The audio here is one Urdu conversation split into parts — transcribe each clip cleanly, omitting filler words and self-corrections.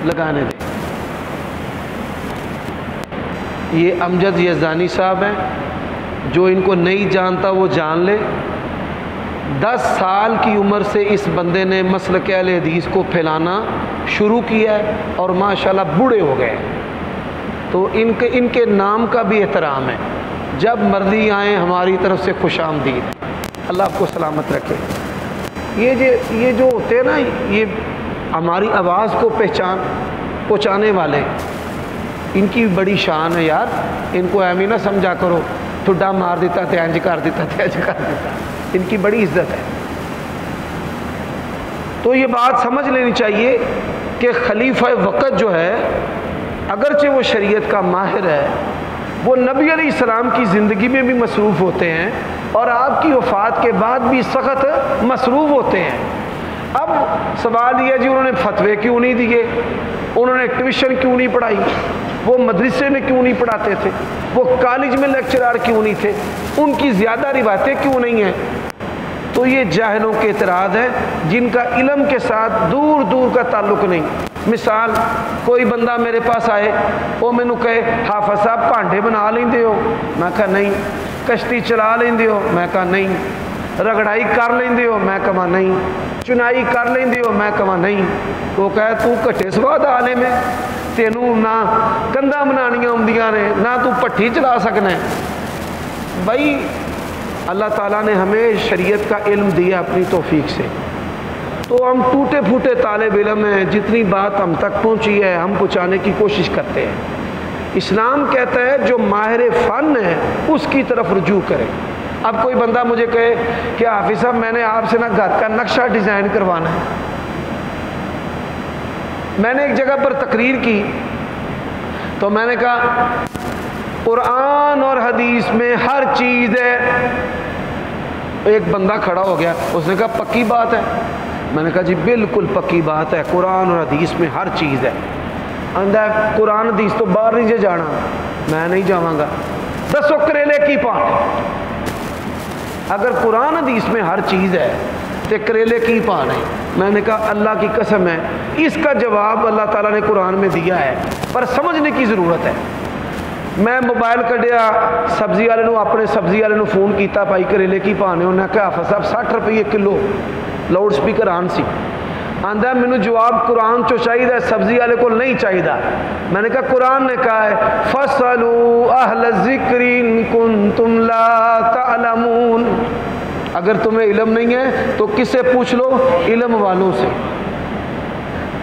لگانے دیں. یہ امجد یزدانی صاحب ہیں، جو ان کو نہیں جانتا وہ جان لے. 10 سال کی عمر سے اس بندے نے مسلک اہل حدیث کو پھیلانا شروع کیا ہے اور ماشاءاللہ بوڑھے ہو گئے. تو ان کے نام کا بھی احترام ہے. جب مرضی آئیں ہماری طرف سے خوش آمدید. اللہ آپ کو سلامت رکھے. یہ جو ہوتے ہیں نا، یہ ہماری آواز کو پہنچانے والے، ان کی بڑی شان ہے یار. ان کو اہم ہی نہ سمجھا کرو ٹھڈا مار دیتا تھے، انج کر دیتا تھے، انج کر دیتا. ان کی بڑی عزت ہے. تو یہ بات سمجھ لینی چاہیے کہ خلیفہ وقت جو ہے، اگرچہ وہ شریعت کا ماہر ہے، وہ نبی علیہ السلام کی زندگی میں بھی مصروف ہوتے ہیں اور آپ کی وفات کے بعد بھی سخت مصروف ہوتے ہیں. اب سوال یہ ہے جی انہوں نے فتوے کیوں نہیں دیے، انہوں نے ٹیوشن کیوں نہیں پڑھائی، وہ مدرسے میں کیوں نہیں پڑھاتے تھے، وہ کالج میں لیکچرار کیوں نہیں تھے، ان کی زیادہ روایتیں کیوں نہیں ہیں. تو یہ جاہلوں کے اعتراض ہیں جن کا علم کے ساتھ دور دور کا تعلق نہیں. مثال، کوئی بندہ میرے پاس آئے، وہ مینوں کہے حافظ صاحب بھانڈے بنا لیندے ہو، میں کہا نہیں. کشتی چلا لیندے ہو، میں کہا نہیں. رگڑائی کر لیندے ہو، میں کہا نہیں. چنائی کر لیندے ہو، میں کہا نہیں. وہ کہے تو کٹے سواد عالم ہے، تینوں نہ کندھاں بنانیاں ہوندیاں نے، نہ تو پٹھی چلا سکنا ہے. بھائی اللہ تعالیٰ نے ہمیں شریعت کا علم دیا اپنی توفیق سے، تو ہم ٹوٹے پھوٹے طالب علم ہیں. جتنی بات ہم تک پہنچی ہے ہم پہنچانے کی کوشش کرتے ہیں. اسلام کہتا ہے جو ماہر فن ہے اس کی طرف رجوع کرے. اب کوئی بندہ مجھے کہے کہ حافظ صاحب میں نے آپ سے نا گھر کا نقشہ ڈیزائن کروانا ہے. میں نے ایک جگہ پر تقریر کی تو میں نے کہا قرآن اور حدیث میں ہر چیز ہے. ایک بندہ کھڑا ہو گیا، اس نے کہا پکی بات ہے. میں نے کہا جی بالکل پکی بات ہے، قرآن اور حدیث میں ہر چیز ہے. آندا ہے قرآن حدیث تو باہر نہیں جانا. میں نہیں جاواں گا. دسو کریلے کی پان؟ اگر قرآن حدیث میں ہر چیز ہے تو کریلے کی پان ہے؟ میں نے کہا اللہ کی قسم ہے اس کا جواب اللہ تعالیٰ نے قرآن میں دیا ہے، پر سمجھنے کی ضرورت ہے. میں موبائل کڈیا، سبزی والے نو، اپنے سبزی والے نو فون کیتا، بھائی کریلے کی پانے؟ انہیں کہا حافظ صاحب 60 روپے کلو. لاؤڈ سپیکر آن سی. آندا مینوں جواب قرآن چو چاہیے، سبزی والے کو نہیں چاہیے. میں نے کہا قرآن نے کہا ہے فَاسْأَلُوا أَهْلَ الذِّكْرِ إِن كُنتُمْ لَا تَعْلَمُونَ. اگر تمہیں علم نہیں ہے تو کس سے پوچھ لو؟ علم والوں سے.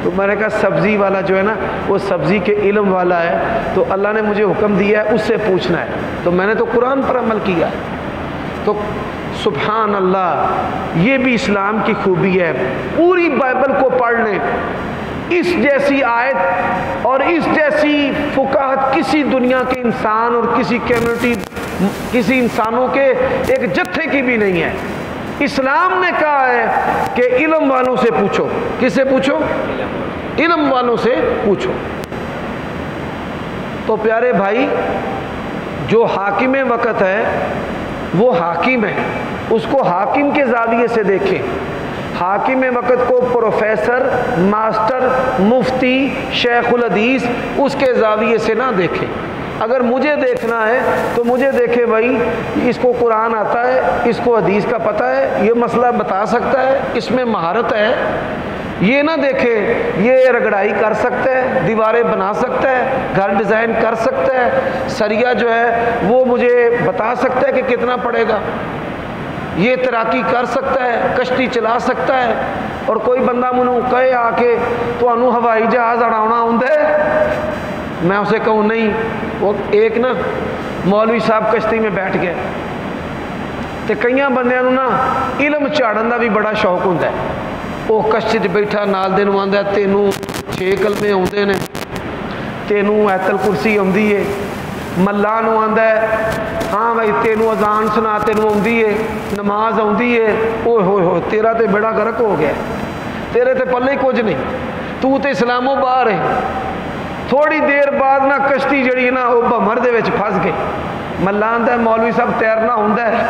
تو میں نے کہا سبزی والا جو ہے نا وہ سبزی کے علم والا ہے، تو اللہ نے مجھے حکم دیا ہے اس سے پوچھنا ہے. تو میں نے تو قرآن پر عمل کیا. تو سبحان اللہ، یہ بھی اسلام کی خوبی ہے. پوری بائبل کو پڑھ لیں، اس جیسی آیت اور اس جیسی فقاہت کسی دنیا کے انسان اور کسی کمیونٹی، کسی انسانوں کے ایک جتھے کی بھی نہیں ہے. اسلام نے کہا ہے کہ علم والوں سے پوچھو. کس سے پوچھو؟ علم والوں سے پوچھو. تو پیارے بھائی، جو حاکم وقت ہے وہ حاکم ہے، اس کو حاکم کے زاویے سے دیکھیں. حاکم وقت کو پروفیسر، ماسٹر، مفتی، شیخ الحدیث اس کے زاویے سے نہ دیکھیں. اگر مجھے دیکھنا ہے تو مجھے دیکھے بھائی اس کو قرآن آتا ہے، اس کو حدیث کا پتہ ہے، یہ مسئلہ بتا سکتا ہے، اس میں مہارت ہے. یہ نہ دیکھے یہ رگڑائی کر سکتا ہے، دیواریں بنا سکتا ہے، گھر ڈیزائن کر سکتا ہے، سریا جو ہے وہ مجھے بتا سکتا ہے کہ کتنا پڑے گا، یہ تیراکی کر سکتا ہے، کشتی چلا سکتا ہے. اور کوئی بندہ منوں کہے آ کے تو انہوں ہوائی جہاز اڑاؤنا ہوندا ہے، میں اسے کہوں نہیں. وہ ایک نا مولوی صاحب کشتی میں بیٹھ گئے تو کئی بندیاں نوں نا علم چاڑن دا بھی بڑا شوق ہوندا ہے. وہ کشتی چ بیٹھا نال دے نوں آندا تینوں 6 کلمے آوندے نے، تینوں آیت الکرسی آوندی ہے، ملا نو آندا ہے ہاں بھائی تینوں اذان سنا تینوں آندی ہے نماز آندی ہے، اوئے ہوئے ہوئے تیرا تے بیڑا غرق ہو گیا، تیرے تے پلے کچھ نہیں، تو تے اسلاموں باہر ہے۔ تھوڑی دیر بعد نہ کشتی جڑی نا وہ بھمر دے وچ پھس گئی۔ ملا آندا ہے مولوی صاحب تیرنا ہوندا ہے؟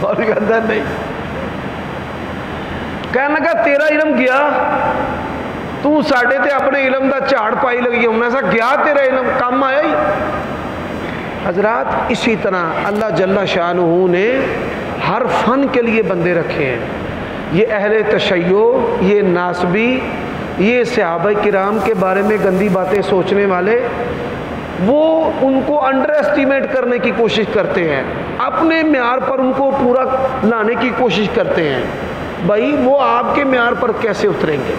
مولوی آندا ہے نہیں۔ کہنے لگا تیرا علم گیا، تو ساڑھے تے اپنے علم دا چاڑ پائی لگی ہوں، ایسا گیا تیرا علم، کام آیا ہی۔ حضرات اسی طرح اللہ جل شانہ نے ہر فن کے لیے بندے رکھے ہیں۔ یہ اہل تشیع، یہ ناسبی، یہ صحابہ کرام کے بارے میں گندی باتیں سوچنے والے، وہ ان کو انڈر ایسٹیمیٹ کرنے کی کوشش کرتے ہیں، اپنے معیار پر ان کو پورا لانے کی کوشش کرتے ہیں۔ بھائی وہ آپ کے معیار پر کیسے اتریں گے؟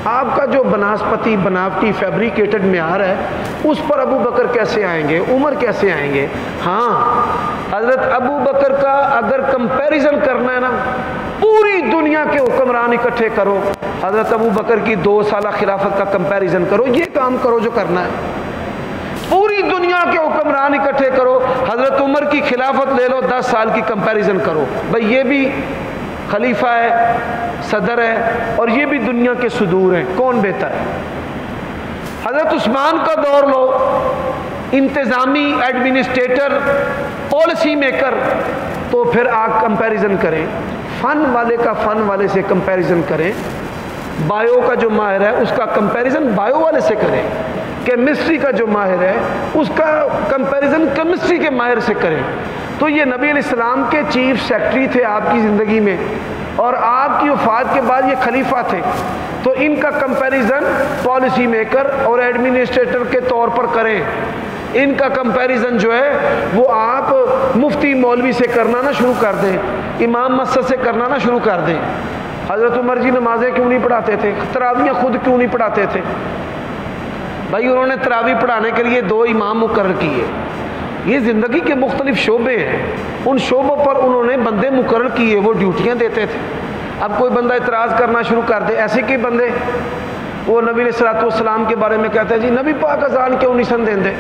آپ کا جو بناسپتی بناوٹی فیبریکیٹڈ معیار ہے اس پر ابو بکر کیسے آئیں گے، عمر کیسے آئیں گے؟ ہاں حضرت ابو بکر کا اگر کمپیریزن کرنا ہے نا، پوری دنیا کے حکمران اکٹھے کرو، حضرت ابو بکر کی 2 سالہ خلافت کا کمپیریزن کرو، یہ کام کرو جو کرنا ہے۔ پوری دنیا کے حکمران اکٹھے کرو، حضرت عمر کی خلافت لے لو، 10 سال کی کمپیریزن کرو، بھائی یہ بھی خلیفہ ہے، صدر ہے، اور یہ بھی دنیا کے صدور ہیں، کون بہتر ہے؟ حضرت عثمان کا دور لو، انتظامی، ایڈمنسٹریٹر، پالیسی میکر، تو پھر آپ کمپیریزن کریں، فن والے کا فن والے سے کمپیریزن کریں، بایو کا جو ماہر ہے اس کا کمپیریزن بایو والے سے کریں، کیمسٹری کا جو ماہر ہے اس کا کمپیریزن کیمسٹری کے ماہر سے کریں۔ تو یہ نبی علیہ السلام کے چیف سیکرٹری تھے آپ کی زندگی میں، اور آپ کی وفات کے بعد یہ خلیفہ تھے، تو ان کا کمپیریزن پالیسی میکر اور ایڈمنسٹریٹر کے طور پر کریں۔ ان کا کمپیریزن جو ہے وہ آپ مفتی مولوی سے کرنا نہ شروع کر دیں، امام مسجد سے کرنا نہ شروع کر دیں۔ حضرت عمر جی نمازیں کیوں نہیں پڑھاتے تھے؟ تراویحیں خود کیوں نہیں پڑھاتے تھے؟ بھائی انہوں نے تراویح پڑھانے کے لیے 2 امام مقرر کیے۔ یہ زندگی کے مختلف شعبے ہیں، ان شعبوں پر انہوں نے بندے مقرر کیے، وہ ڈیوٹیاں دیتے تھے۔ اب کوئی بندہ اعتراض کرنا شروع کر دے، ایسے کے بندے وہ نبی علیہ الصلوۃ والسلام کے بارے میں کہتے ہیں جی نبی پاک اذان کیوں نہیں سن دیں دے؟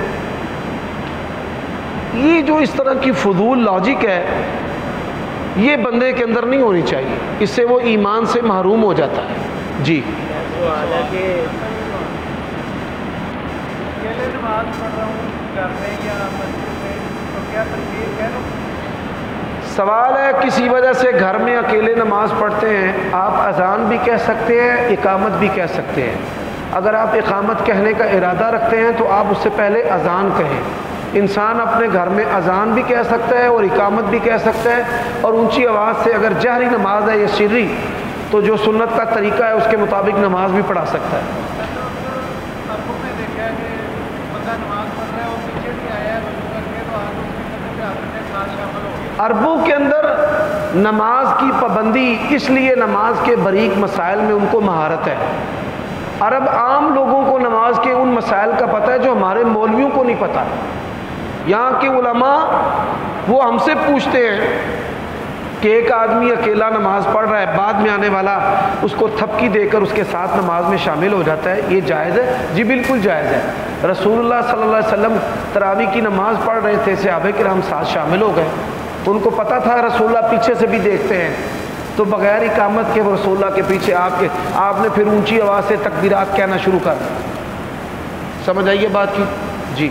یہ جو اس طرح کی فضول لاجک ہے یہ بندے کے اندر نہیں ہونی چاہیے، اس سے وہ ایمان سے محروم ہو جاتا ہے۔ جی سوال ہے کسی وجہ سے گھر میں اکیلے نماز پڑھتے ہیں، آپ اذان بھی کہہ سکتے ہیں، اقامت بھی کہہ سکتے ہیں۔ اگر آپ اقامت کہنے کا ارادہ رکھتے ہیں تو آپ اس سے پہلے اذان کہیں۔ انسان اپنے گھر میں اذان بھی کہہ سکتا ہے اور اقامت بھی کہہ سکتا ہے، اور اونچی آواز سے اگر جہری نماز ہے یا سری تو جو سنت کا طریقہ ہے اس کے مطابق نماز بھی پڑھا سکتا ہے۔ عربوں کے اندر نماز کی پابندی اس لیے نماز کے باریک مسائل میں ان کو مہارت ہے۔ عرب عام لوگوں کو نماز کے ان مسائل کا پتہ ہے جو ہمارے مولویوں کو نہیں پتہ۔ یہاں کے علماء وہ ہم سے پوچھتے ہیں کہ ایک آدمی اکیلا نماز پڑھ رہا ہے، بعد میں آنے والا اس کو تھپکی دے کر اس کے ساتھ نماز میں شامل ہو جاتا ہے، یہ جائز ہے؟ جی بالکل جائز ہے۔ رسول اللہ صلی اللہ علیہ وسلم تراویح کی نماز پڑھ رہے تھے، صحابہ کرام ساتھ شامل ہو گئے، ان کو پتہ تھا رسول اللہ پیچھے سے بھی دیکھتے ہیں، تو بغیر اقامت کے وہ رسول اللہ کے پیچھے آپ نے پھر اونچی آواز سے تکبیرات کہنا شروع کر دیا۔ سمجھ آئیے بات کی؟ جی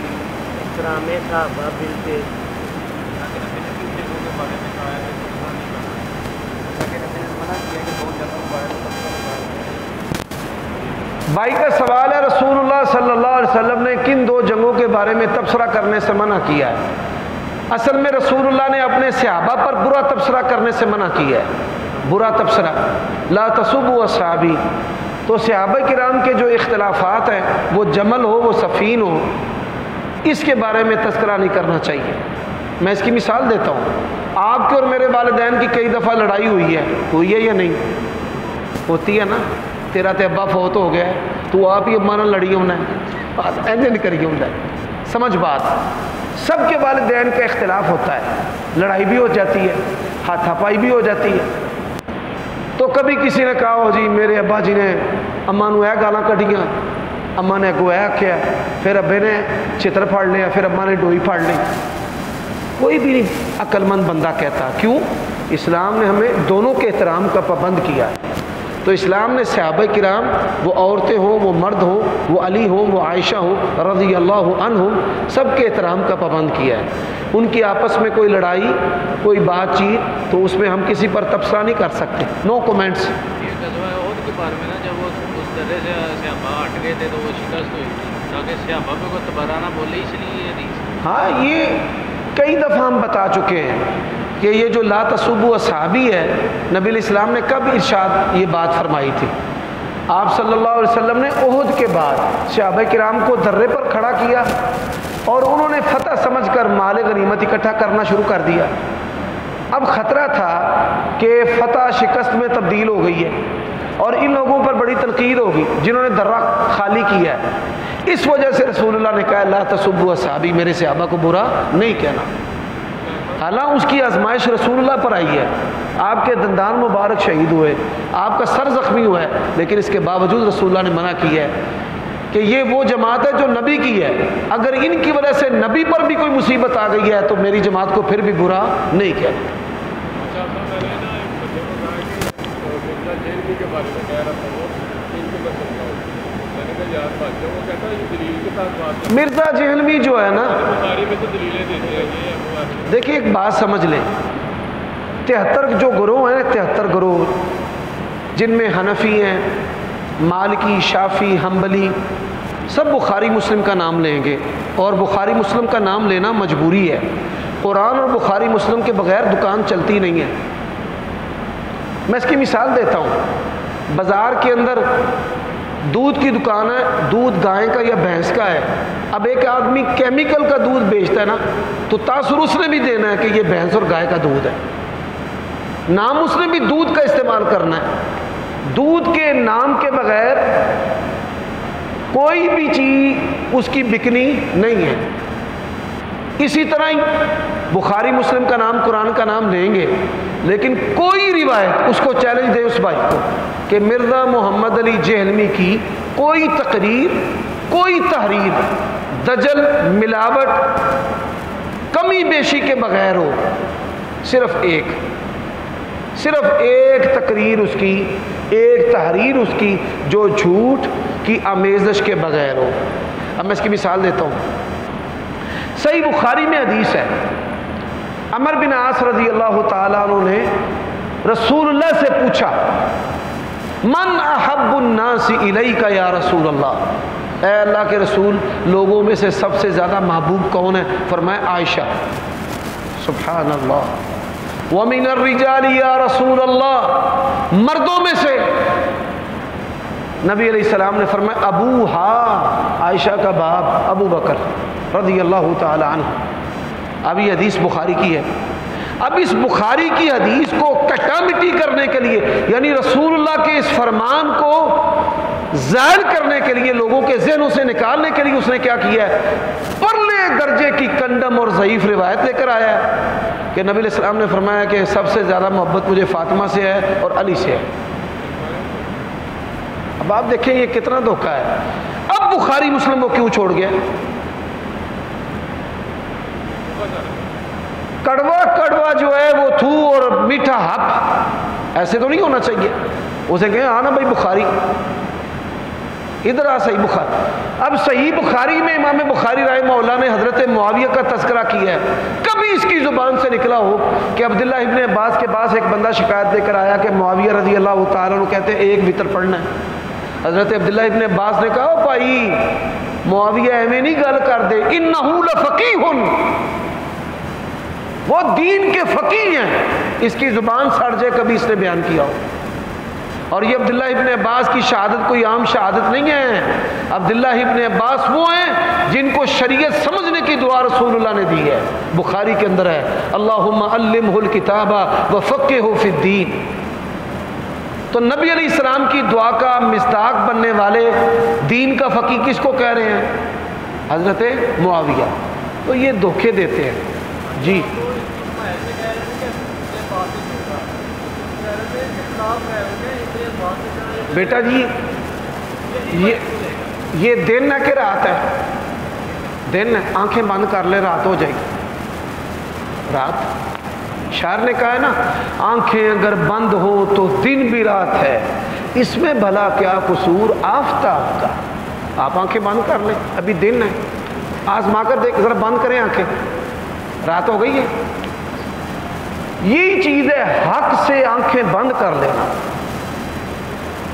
بھائی کا سوال ہے رسول اللہ صلی اللہ علیہ وسلم نے کن 2 جنگوں کے بارے میں تبصرہ کرنے سے منع کیا ہے؟ اصل میں رسول اللہ نے اپنے صحابہ پر برا تبصرہ کرنے سے منع کیا ہے، برا تبصرہ، لا تسبوا اصحابی۔ تو صحابہ کرام کے جو اختلافات ہیں، وہ جمل ہو وہ سفین ہو، اس کے بارے میں تذکرہ نہیں کرنا چاہیے۔ میں اس کی مثال دیتا ہوں، آپ کے اور میرے والدین کی کئی دفعہ لڑائی ہوئی ہے یا نہیں؟ ہوتی ہے نا۔ تیرا تے ابا فوت ہو گیا ہے تو آپ ہی ابا نہ لڑی ہونا ہے، بات ایسے نہیں کری ہوتا ہے، سمجھ بات۔ سب کے والدین کا اختلاف ہوتا ہے، لڑائی بھی ہو جاتی ہے، ہاتھا پائی بھی ہو جاتی ہے۔ تو کبھی کسی نے کہا ہو جی میرے ابا جی نے اما نو اے گالاں کڈیاں، اماں نے اگو آخیا، پھر ابے نے چتر پھاڑ لیا، پھر اماں نے ڈوئی پھاڑ لی. کوئی بھی عقل مند بندہ کہتا. کیوں؟ اسلام نے ہمیں دونوں کے احترام کا پابند کیا ہے. تو اسلام نے صحابہ کرام، وہ عورتیں ہوں، وہ مرد ہوں، وہ علی ہوں، وہ عائشہ ہوں رضی اللہ عنہم، سب کے احترام کا پابند کیا ہے. ان کی آپس میں کوئی لڑائی، کوئی بات چیت، تو اس میں ہم کسی پر تبصرہ نہیں کر سکتے. نو کومنٹس. یہ غزوہ احد کے بارے میں نا، جب وہ اس درے سے صحابہ ہٹ گئے تھے تو وہ شکست ہوئی تھی، تاکہ صحابہ پہ کو دوبارہ نہ بولے، اس لیے یہ حدیث. ہاں، یہ کئی دفعہ ہم بتا چکے ہیں کہ یہ جو لا تسبوا اصحابی ہے، نبی علیہ السلام نے کب ارشاد یہ بات فرمائی تھی؟ آپ صلی اللہ علیہ وسلم نے احد کے بعد صحابہ کرام کو درے پر کھڑا کیا اور انہوں نے فتح سمجھ کر مال غنیمت اکٹھا کرنا شروع کر دیا. اب خطرہ تھا کہ فتح شکست میں تبدیل ہو گئی ہے اور ان لوگوں پر بڑی تنقید ہوگی جنہوں نے درہ خالی کیا ہے. اس وجہ سے رسول اللہ نے کہا لا تسبوا اصحابی، میرے صحابہ کو برا نہیں کہنا. حالانکہ اس کی آزمائش رسول اللہ پر آئی ہے، آپ کے دندان مبارک شہید ہوئے، آپ کا سر زخمی ہوا ہے، لیکن اس کے باوجود رسول اللہ نے منع کیا ہے کہ یہ وہ جماعت ہے جو نبی کی ہے، اگر ان کی وجہ سے نبی پر بھی کوئی مصیبت آ گئی ہے تو میری جماعت کو پھر بھی برا نہیں کہنا. مرزا جہلمی جو ہے نا، دیکھیے ایک بات سمجھ لیں، 73 جو گروہ ہیں، 73 گروہ جن میں حنفی ہیں، مالکی، شافی، حنبلی، سب بخاری مسلم کا نام لیں گے، اور بخاری مسلم کا نام لینا مجبوری ہے. قرآن اور بخاری مسلم کے بغیر دکان چلتی نہیں ہے. میں اس کی مثال دیتا ہوں. بازار کے اندر دودھ کی دکان ہے، دودھ گائے کا یا بھینس کا ہے. اب ایک آدمی کیمیکل کا دودھ بیچتا ہے نا، تو تاثر اس نے بھی دینا ہے کہ یہ بھینس اور گائے کا دودھ ہے، نام اس نے بھی دودھ کا استعمال کرنا ہے. دودھ کے نام کے بغیر کوئی بھی چیز اس کی بکنی نہیں ہے. اسی طرح ہی بخاری مسلم کا نام، قرآن کا نام لیں گے، لیکن کوئی روایت اس کو چیلنج دے اس بھائی کو کہ مرزا محمد علی جہلمی کی کوئی تقریر، کوئی تحریر دجل، ملاوٹ، کمی بیشی کے بغیر ہو، صرف ایک تقریر اس کی، ایک تحریر اس کی جو جھوٹ کی آمیزش کے بغیر ہو. اب میں اس کی مثال دیتا ہوں. صحیح بخاری میں حدیث ہے، عمر بن عاص رضی اللہ تعالیٰ عنہ نے رسول اللہ سے پوچھا من احب الناس الیک یا رسول اللہ، اے اللہ کے رسول لوگوں میں سے سب سے زیادہ محبوب کون ہے؟ فرمایا عائشہ. سبحان اللہ. ومن الرجال یا رسول اللہ، مردوں میں سے نبی علیہ السلام نے فرمایا ابوہا، عائشہ کا باپ ابو بکر رضی اللہ تعالی عنہ. اب یہ حدیث بخاری کی ہے. اب اس بخاری کی حدیث کو کٹا مٹی کرنے کے لیے، یعنی رسول اللہ کے اس فرمان کو ظاہر کرنے کے لیے، لوگوں کے ذہنوں سے نکالنے کے لیے اس نے کیا کیا ہے؟ پرلے درجے کی کنڈم اور ضعیف روایت لے کر آیا ہے کہ نبی علیہ السلام نے فرمایا کہ سب سے زیادہ محبت مجھے فاطمہ سے ہے اور علی سے ہے. اب آپ دیکھیں یہ کتنا دھوکہ ہے. اب بخاری مسلم کو کیوں چھوڑ گیا؟ کڑوا جو ہے وہ تھو اور میٹھا ہپ، ایسے تو نہیں ہونا چاہیے. اسے کہیں ہاں نا بھائی بخاری، ادھر آ صحیح بخاری. اب صحیح بخاری میں امام بخاری رحمہ اللہ نے حضرت معاویہ کا تذکرہ کیا ہے. کبھی اس کی زبان سے نکلا ہو کہ عبداللہ ابن عباس کے پاس ایک بندہ شکایت دے کر آیا کہ معاویہ رضی اللہ تعالیٰ عنہ کہتے ہیں ایک وتر پڑھنا ہے. حضرت عبداللہ ابن عباس نے کہا بھائی معاویہ ایویں نہیں گل کر دے، انہو لفقیہ، وہ دین کے فقیہ ہیں، اس کی زبان سڑ جائے کبھی اس نے بیان کیا ہو. اور یہ عبداللہ ابن عباس کی شہادت کوئی عام شہادت نہیں ہے. عبداللہ ابن عباس وہ ہیں جن کو شریعت سمجھنے کی دعا رسول اللہ نے دی ہے. بخاری کے اندر ہے اللہم علمہ الکتاب وفقہہ فی الدین. تو نبی علیہ السلام کی دعا کا مصداق بننے والے دین کا فقیہ کس کو کہہ رہے ہیں؟ حضرت معاویہ. تو یہ دھوکے دیتے ہیں. جی بیٹا جی یہ دن ہے کہ رات ہے؟ دن ہے، آنکھیں بند کر لے رات ہو جائے گی، رات۔ شاعر نے کہا ہے نا، آنکھیں اگر بند ہو تو دن بھی رات ہے، اس میں بھلا کیا قصور آفتاب کا۔ آپ آنکھیں بند کر لیں، ابھی دن ہے، آزما کر دیکھ، ذرا بند کریں آنکھیں، رات ہو گئی ہے۔ یہی چیز ہے حق سے آنکھیں بند کر لینا۔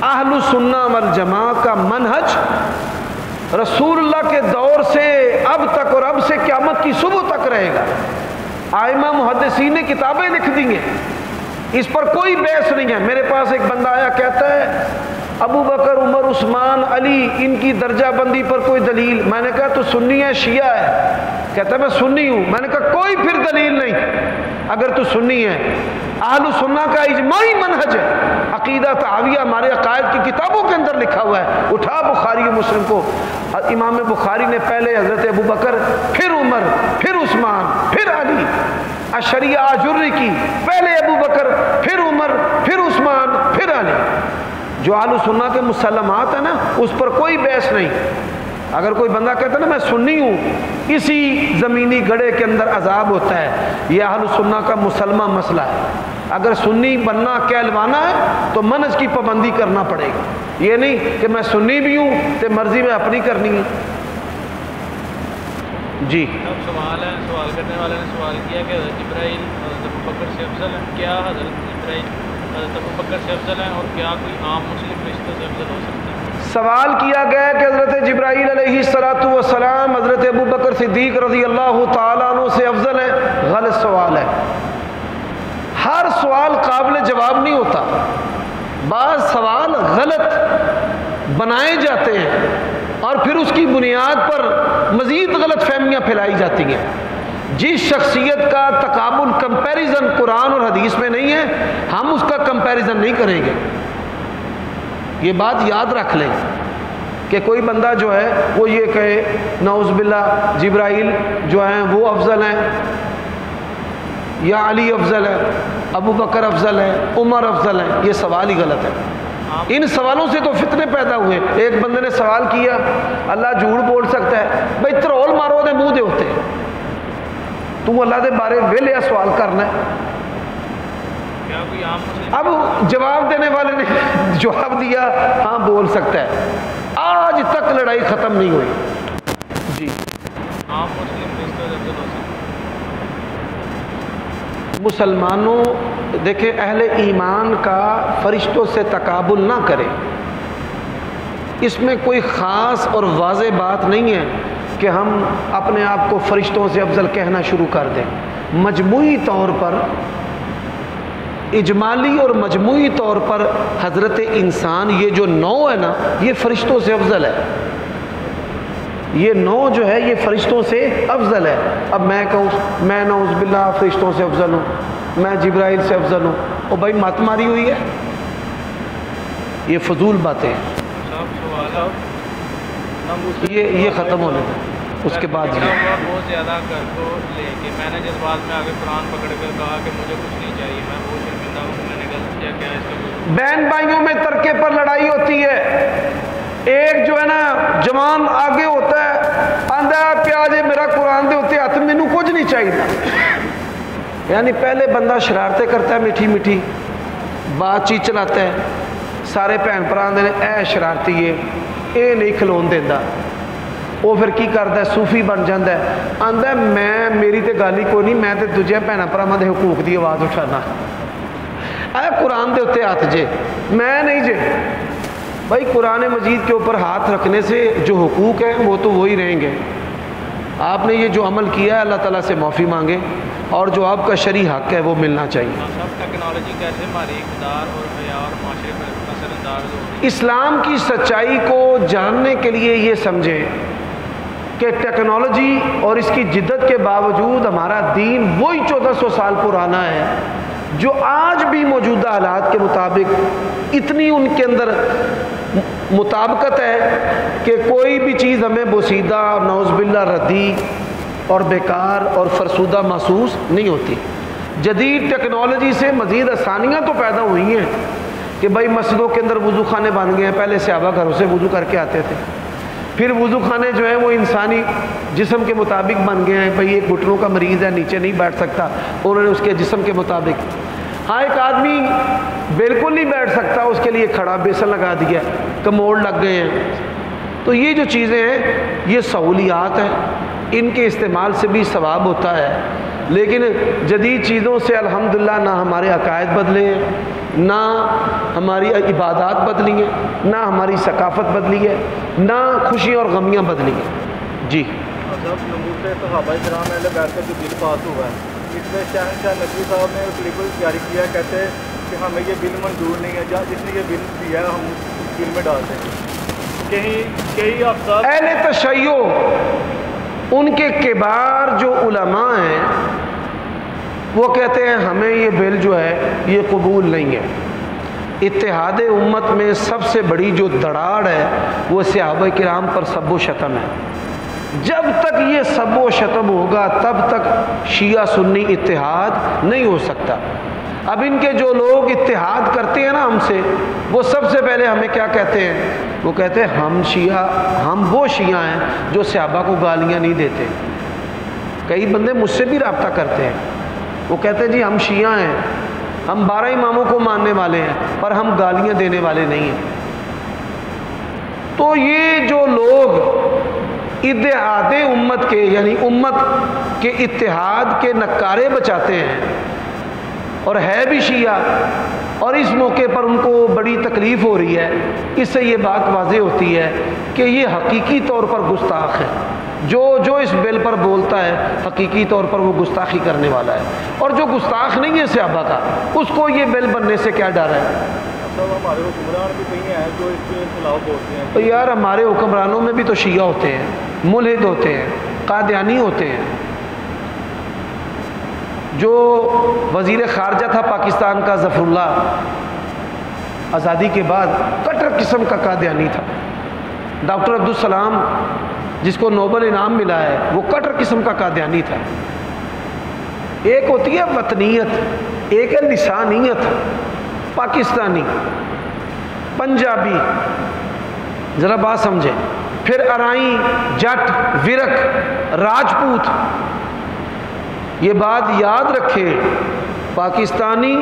اہل سنہ والجماعہ کا منہج رسول اللہ کے دور سے اب تک اور اب سے قیامت کی صبح تک رہے گا۔ ائمہ محدثین نے کتابیں لکھ دی ہیں، اس پر کوئی بحث نہیں ہے۔ میرے پاس ایک بندہ آیا، کہتا ہے ابو بکر، عمر، عثمان، علی، ان کی درجہ بندی پر کوئی دلیل؟ میں نے کہا تو سنی ہے شیعہ ہے؟ کہتا ہے میں سنی ہوں۔ میں نے کہا کوئی پھر دلیل نہیں اگر تو سنی ہے۔ اہل سنہ کا اجماعی منہج ہے، عقیدہ تحاویہ ہمارے عقائد کی کتابوں کے اندر لکھا ہوا ہے۔ اٹھا بخاری و مسلم کو، امام بخاری نے پہلے حضرت ابو بکر، پھر عمر، پھر عثمان، پھر علی، اشریہ آجری کی، پہلے ابو بکر، پھر عمر، پھر عثمان، پھر علی۔ جو اہل سنہ کے مسلمات ہیں نا، اس پر کوئی بحث نہیں۔ اگر کوئی بندہ کہتا ہے نا میں سنی ہوں، اسی زمینی گڑھے کے اندر عذاب ہوتا ہے، یہ اہل سنہ کا مسلمہ مسئلہ ہے۔ اگر سنی بننا کہلوانا ہے تو منہج کی پابندی کرنا پڑے گا، یہ نہیں کہ میں سنی بھی ہوں تو مرضی میں اپنی کرنی ہے۔ جی اب سوال ہے، سوال کرنے والے نے سوال کیا کہ حضرت جبرائیل حضرت ابوبکر سے افضل ہے، کیا حضرت جبرائیل حضرت ابوبکر سے افضل ہے، اور کیا کوئی عام مسلم فرشتوں سے افضل ہو سکتا ہے؟ سوال کیا گیا کہ حضرت جبرائیل علیہ السلام حضرت ابوبکر صدیق رضی اللہ تعالیٰ عنہ سے افضل ہے؟ غلط سوال ہے۔ ہر سوال قابل جواب نہیں ہوتا، بعض سوال غلط بنائے جاتے ہیں اور پھر اس کی بنیاد پر مزید غلط فہمیاں پھیلائی جاتی ہیں۔ جس شخصیت کا تقابل کمپیریزن قرآن اور حدیث میں نہیں ہے، ہم اس کا کمپیریزن نہیں کریں گے۔ یہ بات یاد رکھ لیں کہ کوئی بندہ جو ہے وہ یہ کہے نعوذ باللہ جبرائیل جو ہیں وہ افضل ہیں، یا علی افضل ہے، ابو بکر افضل ہے، عمر افضل ہے، یہ سوال ہی غلط ہے۔ ان سوالوں سے تو فتنے پیدا ہوئے۔ ایک بندے نے سوال کیا اللہ جھوٹ بول سکتا ہے؟ بھائی ترول مارو دے منہ دے ہوتے، تو اللہ دے بارے ویلیا سوال کرنا ہے۔ اب جواب دینے والے نے جواب دیا ہاں بول سکتا ہے، آج تک لڑائی ختم نہیں ہوئی۔ جی مسلمانوں دیکھیں، اہل ایمان کا فرشتوں سے تقابل نہ کریں، اس میں کوئی خاص اور واضح بات نہیں ہے کہ ہم اپنے آپ کو فرشتوں سے افضل کہنا شروع کر دیں۔ مجموعی طور پر، اجمالی اور مجموعی طور پر حضرت انسان یہ جو نوع ہے نا، یہ فرشتوں سے افضل ہے۔ یہ نوع جو ہے یہ فرشتوں سے افضل ہے۔ اب میں کہوں میں نعوذ باللہ فرشتوں سے افضل ہوں، میں جبرائیل سے افضل ہوں، او بھائی مات ماری ہوئی ہے، یہ فضول باتیں ہیں۔ یہ ختم ہونے دیں، اس کے بعد بہت زیادہ کر کو لے کے میں نے جس بات میں آگے قرآن پکڑ کر کہا کہ مجھے کچھ نہیں چاہیے، میں بہت شرمندہ ہوں کہ میں نے غلط کیا۔ کیا اس کا بہن بھائیوں میں ترکے پر لڑائی ہوتی ہے۔ ایک جو ہے نا جوان آگے ہوتا ہے، آندہ پیاجے میرا قرآن دے ہوتے ہاتھ میں کچھ نہیں چاہیے، یعنی پہلے بندہ شرارتیں کرتا ہے، میٹھی میٹھی بات چیت چلاتا ہے، سارے بھن بھرا آندے نے اے شرارتی اے نہیں کھلون دینا، وہ پھر کی کرتا ہے صوفی بن جاتا ہے، آندہ ہے میں میری تے گل ہی کوئی نہیں، میں تے دوجے بھن بھراواں دے حقوق دی آواز اٹھانا، اے قرآن دے ہوتے ہاتھ جے میں نہیں جے۔ بھائی قرآن مجید کے اوپر ہاتھ رکھنے سے جو حقوق ہیں وہ تو وہی رہیں گے۔ آپ نے یہ جو عمل کیا ہے اللہ تعالیٰ سے معافی مانگے، اور جو آپ کا شرعی حق ہے وہ ملنا چاہیے۔ ٹیکنالوجی کیسے ہماری اقتدار اور حیا اور معاشرے پر اثر انداز ہو رہی ہے؟ اسلام کی سچائی کو جاننے کے لیے یہ سمجھیں کہ ٹیکنالوجی اور اس کی جدت کے باوجود ہمارا دین وہی 1400 سال پرانا ہے جو آج بھی موجودہ حالات کے مطابق اتنی ان کے اندر مطابقت ہے کہ کوئی بھی چیز ہمیں بوسیدہ اور نعوذ باللہ ردی اور بیکار اور فرسودہ محسوس نہیں ہوتی۔ جدید ٹیکنالوجی سے مزید آسانیاں تو پیدا ہوئی ہیں کہ بھائی مسجدوں کے اندر وضو خانے بن گئے ہیں، پہلے صحابہ گھروں سے وضو کر کے آتے تھے، پھر وضو خانے جو ہیں وہ انسانی جسم کے مطابق بن گئے ہیں، بھئی ایک گھٹنوں کا مریض ہے نیچے نہیں بیٹھ سکتا، انہوں نے اس کے جسم کے مطابق، ہاں ایک آدمی بالکل نہیں بیٹھ سکتا، اس کے لیے کھڑا بیسن لگا دیا، کموڑ لگ گئے ہیں۔ تو یہ جو چیزیں ہیں یہ سہولیات ہیں، ان کے استعمال سے بھی ثواب ہوتا ہے، لیکن جدید چیزوں سے الحمدللہ نہ ہمارے عقائد بدلے ہیں، نہ ہماری عبادات بدلی ہیں، نہ ہماری ثقافت بدلی ہے، نہ خوشی اور غمیاں بدلی ہیں۔ جی صاحب، نمود سے صحابہ کرام اہل بیت کا جو بل پاس ہوا ہے، اس میں شہنشاہ نقوی صاحب نے کلپ جاری کیا، کہتے ہیں کہ ہمیں یہ بل منظور نہیں ہے، جس نے یہ بل دیا ہے ہم اس بل میں ڈالتے ہیں۔ کئی افسر اہل تشیع ان کے کبار جو علماء ہیں وہ کہتے ہیں ہمیں یہ بل جو ہے یہ قبول نہیں ہے۔ اتحاد امت میں سب سے بڑی جو دراڑ ہے وہ صحابہ کرام پر سب و شتم ہے۔ جب تک یہ سب و شتم ہوگا تب تک شیعہ سنی اتحاد نہیں ہو سکتا۔ اب ان کے جو لوگ اتحاد کرتے ہیں نا ہم سے، وہ سب سے پہلے ہمیں کیا کہتے ہیں؟ وہ کہتے ہیں ہم وہ شیعہ ہیں جو صحابہ کو گالیاں نہیں دیتے۔ کئی بندے مجھ سے بھی رابطہ کرتے ہیں، وہ کہتے ہیں جی ہم شیعہ ہیں، ہم 12 اماموں کو ماننے والے ہیں، پر ہم گالیاں دینے والے نہیں ہیں۔ تو یہ جو لوگ اتحاد امت کے یعنی امت کے اتحاد کے نکارے بچاتے ہیں اور ہے بھی شیعہ، اور اس موقع پر ان کو بڑی تکلیف ہو رہی ہے، اس سے یہ بات واضح ہوتی ہے کہ یہ حقیقی طور پر گستاخ ہے۔ جو اس بل پر بولتا ہے حقیقی طور پر وہ گستاخی کرنے والا ہے، اور جو گستاخ نہیں ہے صحابہ کا اس کو یہ بل بننے سے کیا ڈر ہے؟ ہمارے حکمران بھی کہیں ہیں جو اس کے خلاف بولتے ہیں۔ تو یار ہمارے حکمرانوں میں بھی تو شیعہ ہوتے ہیں، ملحد ہوتے ہیں، قادیانی ہوتے ہیں۔ جو وزیر خارجہ تھا پاکستان کا ظفر اللہ، آزادی کے بعد کٹر قسم کا قادیانی تھا۔ ڈاکٹر عبدالسلام جس کو نوبل انعام ملا ہے وہ کٹر قسم کا قادیانی تھا۔ ایک ہوتی ہے وطنیت، ایک ہے لسانیت۔ پاکستانی، پنجابی، ذرا بات سمجھیں، پھر ارائیں، جٹ، ورک، راجپوت، یہ بات یاد رکھے، پاکستانی،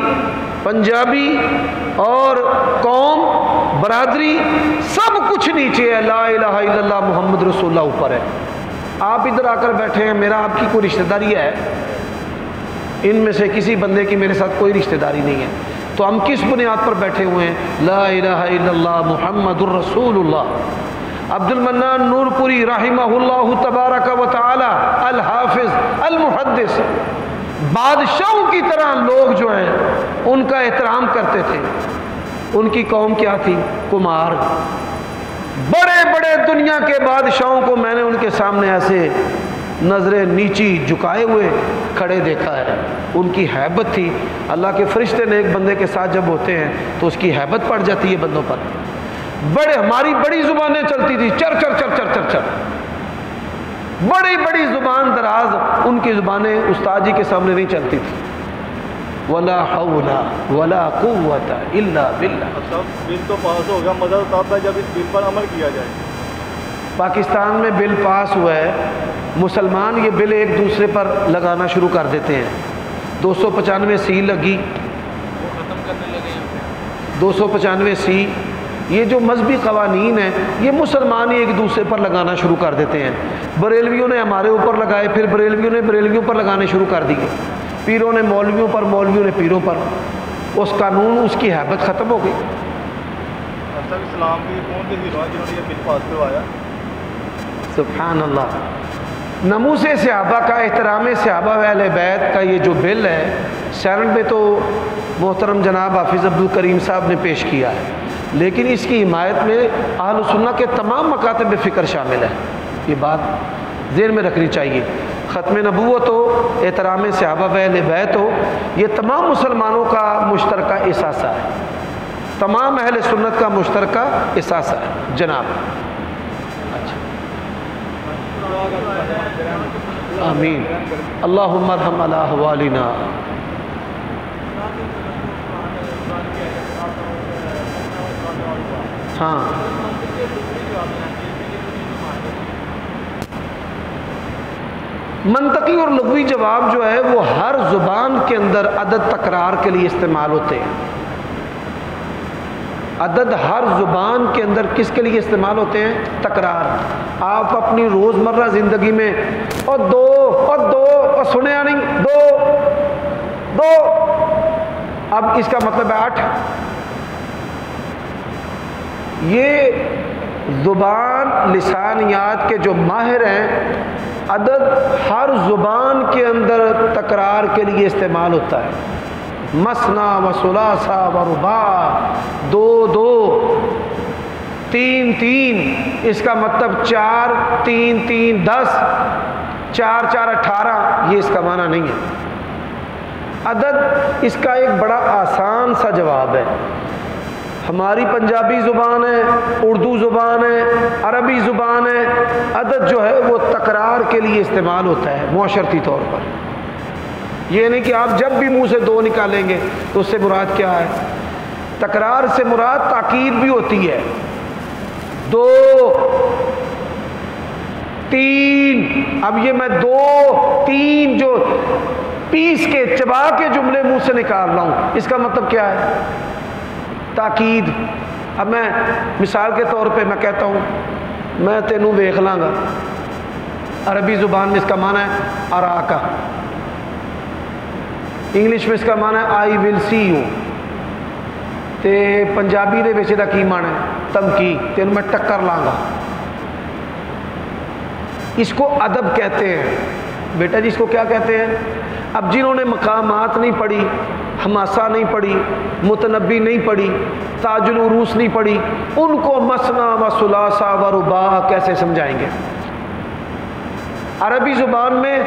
پنجابی اور قوم، برادری سب کچھ نیچے ہے، لا الہ الا اللہ محمد رسول اللہ اوپر ہے۔ آپ ادھر آ کر بیٹھے ہیں، میرا آپ کی کوئی رشتہ داری ہے؟ ان میں سے کسی بندے کی میرے ساتھ کوئی رشتہ داری نہیں ہے، تو ہم کس بنیاد پر بیٹھے ہوئے ہیں؟ لا الہ الا اللہ محمد الرسول اللہ۔ عبد المنان نور پوری رحمہ اللہ تبارک و تعالی الحافظ المحدث، بادشاہوں کی طرح لوگ جو ہیں ان کا احترام کرتے تھے۔ ان کی قوم کیا تھی؟ کمار۔ بڑے بڑے دنیا کے بادشاہوں کو میں نے ان کے سامنے ایسے نظریں نیچی جھکائے ہوئے کھڑے دیکھا ہے۔ ان کی ہیبت تھی، اللہ کے فرشتے نے ایک بندے کے ساتھ جب ہوتے ہیں تو اس کی ہیبت پڑ جاتی ہے بندوں پر۔ ہماری بڑی زبانیں چلتی تھی، چر چر چر چر چر چر، بڑی بڑی زبان دراز، ان کی زبانیں استاد جی کے سامنے نہیں چلتی تھی۔ ولا حول ولا قوت الا باللہ۔ بل تو پاس ہو گیا، مزہ تب ہے جب اس بل پر عمل کیا جائے۔ پاکستان میں بل پاس ہوا ہے، مسلمان یہ بل ایک دوسرے پر لگانا شروع کر دیتے ہیں۔ 295 سی لگی، وہ ختم کرنے لگے ہیں۔ 295 سی، یہ جو مذہبی قوانین ہیں یہ مسلمان ہی ایک دوسرے پر لگانا شروع کر دیتے ہیں۔ بریلویوں نے ہمارے اوپر لگائے، پھر بریلویوں نے بریلویوں پر لگانے شروع کر دیے، پیروں نے مولویوں پر، مولویوں نے پیروں پر۔ اس قانون، اس کی ہیبت ختم ہو گئی۔ اسلام کی کون سے ہیرو ہیں جنہوں نے یہ بل پاس کروایا؟ سبحان اللہ۔ ناموس صحابہ کا، احترام صحابہ و اہل بیت کا یہ جو بل ہے، سینٹ میں تو محترم جناب حافظ عبد الکریم صاحب نے پیش کیا ہے، لیکن اس کی حمایت میں اہل سنت کے تمام مکاتب فکر شامل ہیں۔ یہ بات ذہن میں رکھنی چاہیے۔ ختم نبوت ہو، احترام صحابہ و اہل بیت ہو، یہ تمام مسلمانوں کا مشترکہ احساسہ ہے، تمام اہل سنت کا مشترکہ احساسہ ہے جناب۔ آمین۔ اللہم ارحم علی احوالنا۔ ہاں منطقی اور لغوی جواب جو ہے وہ ہر زبان کے اندر عدد تکرار کے لیے استعمال ہوتے ہیں. عدد ہر زبان کے اندر کس کے لیے استعمال ہوتے ہیں؟ تکرار. آپ اپنی روزمرہ زندگی میں اور دو اور سنیا نہیں دو اب اس کا مطلب ہے 8. یہ زبان لسانیات کے جو ماہر ہیں عدد ہر زبان کے اندر تکرار کے لیے استعمال ہوتا ہے. مثنا و ثلاثہ و رباع، 2 3 اس کا مطلب 4 3 3 10 4 4 18. یہ اس کا معنی نہیں ہے. عدد اس کا ایک بڑا آسان سا جواب ہے. ہماری پنجابی زبان ہے، اردو زبان ہے، عربی زبان ہے. عدد جو ہے وہ تکرار کے لیے استعمال ہوتا ہے معاشرتی طور پر. یہ نہیں کہ آپ جب بھی منہ سے 2 نکالیں گے تو اس سے مراد کیا ہے؟ تکرار سے مراد تاکید بھی ہوتی ہے. 2 3. اب یہ میں 2 3 جو پیس کے چبا کے جملے منہ سے نکال رہا ہوں، اس کا مطلب کیا ہے؟ تاکید. اب میں مثال کے طور پہ میں کہتا ہوں میں تینوں ویکھ لاں گا، عربی زبان میں اس کا معنی ہے اراکا، انگلش میں اس کا معنی ہے آئی ول سی یو، تے پنجابی دے وچ دا کی معنی ہے تمکی، تینوں میں ٹکر لاں گا. اس کو ادب کہتے ہیں بیٹا جی. اس کو کیا کہتے ہیں؟ اب جنہوں نے مقامات نہیں پڑھی، حماسہ نہیں پڑھی، متنبی نہیں پڑھی، تاج العروس نہیں پڑھی، ان کو مثنا و ثلاثہ و رباع کیسے سمجھائیں گے؟ عربی زبان میں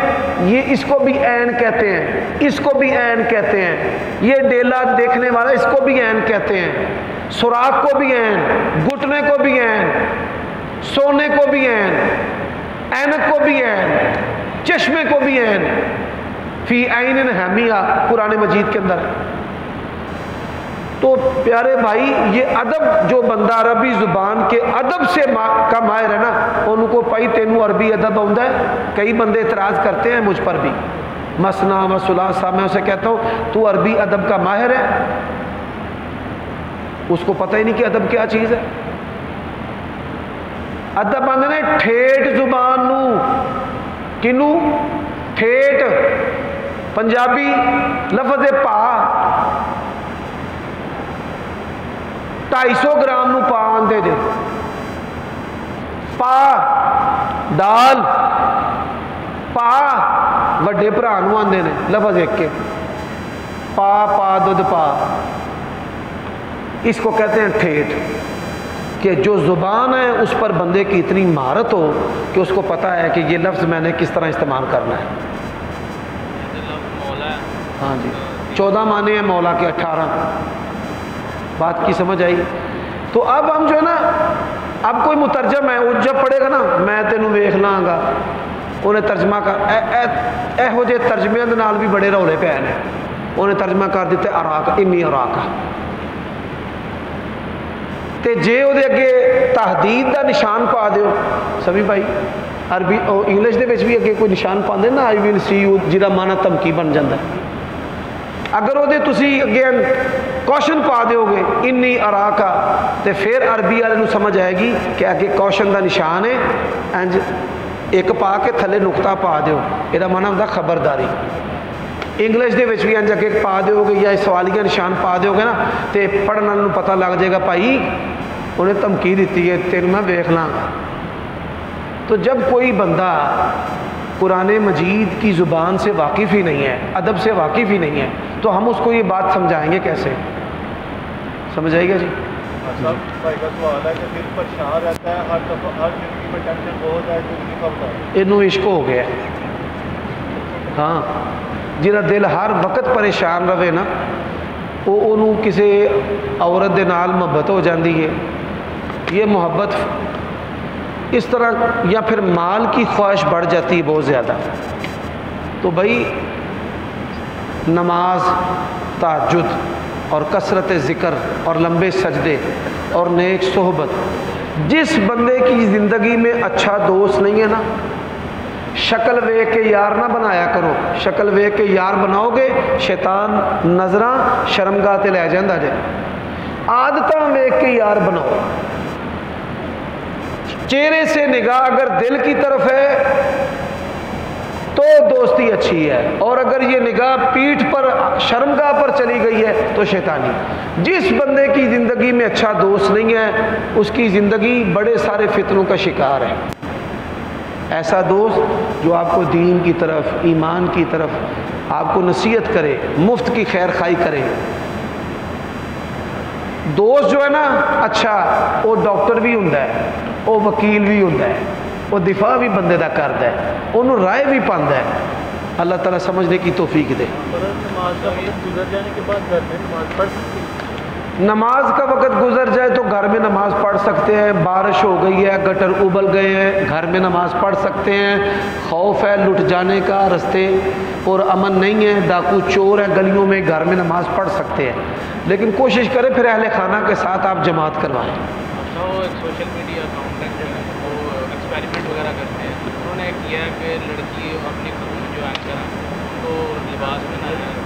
یہ اس کو بھی عین کہتے ہیں، اس کو بھی عین کہتے ہیں. یہ ڈیلا دیکھنے والا اس کو بھی عین کہتے ہیں، سوراخ کو بھی عین، گھٹنے کو بھی عین، سونے کو بھی عین، اینک کو بھی عین، چشمے کو بھی عین. فی عین حمیہ قرآن مجید کے اندر. تو پیارے بھائی یہ ادب جو بندہ عربی زبان کے ادب سے کا ماہر ہے نا، ان کو پائی تینوں عربی ادب آتا ہے. کئی بندے اعتراض کرتے ہیں مجھ پر بھی، مثنا و ثلاثہ. میں اسے کہتا ہوں تو عربی ادب کا ماہر ہے، اس کو پتہ ہی نہیں کہ ادب کیا چیز ہے. ادب آندے نے ٹھیٹ زبان نو، کنو ٹھیٹ. پنجابی لفظ پا 250 گرام نو پا آندے جے. پا دال، پا وڈے بھرا نو آندے نے لفظ ایک کے. پا دودھ پا، اس کو کہتے ہیں ٹھیٹ. کہ جو زبان ہے اس پر بندے کی اتنی مہارت ہو کہ اس کو پتہ ہے کہ یہ لفظ میں نے کس طرح استعمال کرنا ہے. ہاں جی 14 معنی ہیں مولا کے 18. بات کی سمجھ آئی؟ تو اب ہم جو ہے نا، اب کوئی مترجم ہے وہ جب پڑھے گا نا میں تینوں ویکھ لاں گا، انہیں ترجمہ کر یہو جے ترجمے دے نال بھی بڑے رولے پے نے. انہیں ترجمہ کر دیتے اراک، انی اراکا. تے جے وہ اگے تحدید دا نشان پا دیو سبھی بھائی، عربی انگلش دے وچ بھی اگے کوئی نشان پاندے نا آئی ول سی یو، جہاں معنی دھمکی بن جاتا ہے. اگر وہ تسی اگے کوشن پا دیو گے انی اراکا، تے پھر عربی والے نو سمجھ آئے گی کہ اگے کوشن دا نشان ہے، انج ایک پا کے تھلے نقطہ پا دیو، یہ معنی ہوتا خبرداری. انگلش دے وچ بھی انج اگے پا دیو گے یا سوالیہ نشان پا دیو گے نا، تے پڑھن والے نو پتہ لگ جائے گا بھائی انہیں دھمکی دیتی ہے، تینوں میں ویکھ لاں گا. تو جب کوئی بندہ قرآن مجید کی زبان سے واقف ہی نہیں ہے، ادب سے واقف ہی نہیں ہے، تو ہم اس کو یہ بات سمجھائیں گے کیسے؟ سمجھ آئے گا جی؟ صاحب بھائی کا سوال ہے کہ دل پریشان رہتا ہے ہر دفعہ، ہر زندگی میں ٹینشن بہت ہے، زندگی کا بتا ہے انہوں عشق ہو گیا. ہاں جہاں دل ہر وقت پریشان رہے نا، وہ انہوں کسی عورت دے نال محبت ہو جاندی ہے. یہ محبت اس طرح یا پھر مال کی خواہش بڑھ جاتی ہے بہت زیادہ. تو بھائی نماز، تہجد اور کثرت ذکر اور لمبے سجدے اور نیک صحبت، جس بندے کی زندگی میں اچھا دوست نہیں ہے نا، شکل ویکھ کے یار نہ بنایا کرو، شکل ویکھ کے یار بناؤ گے شیطان نظراں شرمگاہ تے لے جاندا جے۔ عادتاں ویکھ کے یار بناؤ، چہرے سے نگاہ اگر دل کی طرف ہے تو دوستی اچھی ہے، اور اگر یہ نگاہ پیٹھ پر شرمگاہ پر چلی گئی ہے تو شیطانی۔ جس بندے کی زندگی میں اچھا دوست نہیں ہے اس کی زندگی بڑے سارے فتنوں کا شکار ہے۔ ایسا دوست جو آپ کو دین کی طرف، ایمان کی طرف آپ کو نصیحت کرے، مفت کی خیر خواہی کرے۔ دوست جو ہے نا اچھا، وہ ڈاکٹر بھی ہوندا ہے، وہ وکیل بھی ہوندا ہے، وہ دفاع بھی بندے دا کردا ہے، انہوں رائے بھی پاندا ہے۔ اللہ تعالیٰ سمجھنے کی توفیق دے۔ نماز کا وقت گزر جانے کے بعد گھر میں نماز پڑھ سکتے ہیں؟ نماز کا وقت گزر جائے تو گھر میں نماز پڑھ سکتے ہیں، بارش ہو گئی ہے، گٹر ابل گئے ہیں، گھر میں نماز پڑھ سکتے ہیں۔ خوف ہے لٹ جانے کا، رستے اور امن نہیں ہے، ڈاکو چور ہے گلیوں میں، گھر میں نماز پڑھ سکتے ہیں، لیکن کوشش کریں پھر اہل خانہ کے ساتھ آپ جماعت کروائیں۔ اچھا، وہ ایک سوشل میڈیا اکاؤنٹنٹ جو ہے وہ ایکسپیریمنٹ وغیرہ کرتے ہیں، انہوں نے کیا کہ لڑکی اپنی جو اینکر ہیں ان کو لباس پہنایا ہے